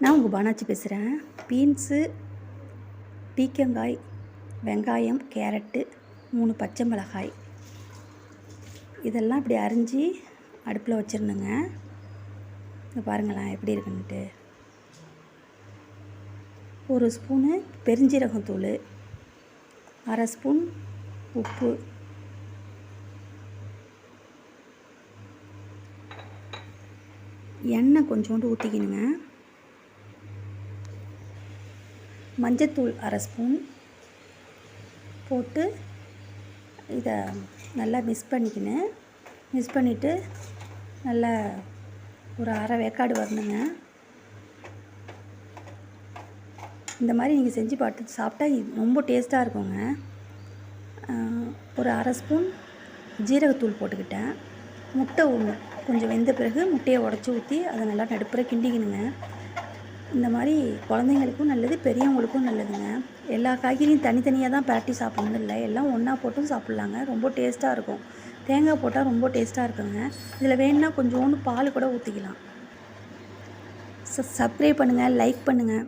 நான் உங்கள் பானாச்சி பேசுகிறேன். பீன்ஸு, பீக்கங்காய், வெங்காயம், கேரட்டு, 3 பச்சை மிளகாய் இதெல்லாம் இப்படி அரிஞ்சு அடுப்பில் வச்சிடணுங்க. இங்கே பாருங்களேன் எப்படி இருக்குன்ட்டு. 1 ஸ்பூனு பெருஞ்சீரகத்தூள், 1/2 ஸ்பூன் உப்பு, எண்ணெய் கொஞ்சோண்டு ஊற்றிக்கணுங்க. மஞ்சத்தூள் 1/2 ஸ்பூன் போட்டு இதை நல்லா மிக்ஸ் பண்ணிவிட்டு நல்லா ஒரு அரை வேக்காடு வரணுங்க. இந்த மாதிரி நீங்கள் செஞ்சு பார்த்து சாப்பிட்டா ரொம்ப டேஸ்ட்டாக இருக்குங்க. ஒரு 1/2 ஸ்பூன் ஜீரகத்தூள் போட்டுக்கிட்டேன். முட்டை ஒன்று கொஞ்சம் வெந்த பிறகு முட்டையை உடச்சி ஊற்றி அதை நல்லா நடுப்புற கிண்டிக்கணுங்க. இந்த மாதிரி குழந்தைங்களுக்கும் நல்லது, பெரியவங்களுக்கும் நல்லதுங்க. எல்லா காய்கறியும் தனித்தனியாக தான் பரட்டி சாப்பிட்ணும் இல்லை, எல்லாம் ஒன்றா போட்டும் சாப்பிட்லாங்க. ரொம்ப டேஸ்ட்டாக இருக்கும். தேங்காய் போட்டால் ரொம்ப டேஸ்ட்டாக இருக்குங்க. இதில் வேணுன்னா கொஞ்சோண்டு பால் கூட ஊற்றிக்கலாம். சப்ஸ்கிரைப் பண்ணுங்கள், லைக் பண்ணுங்கள்.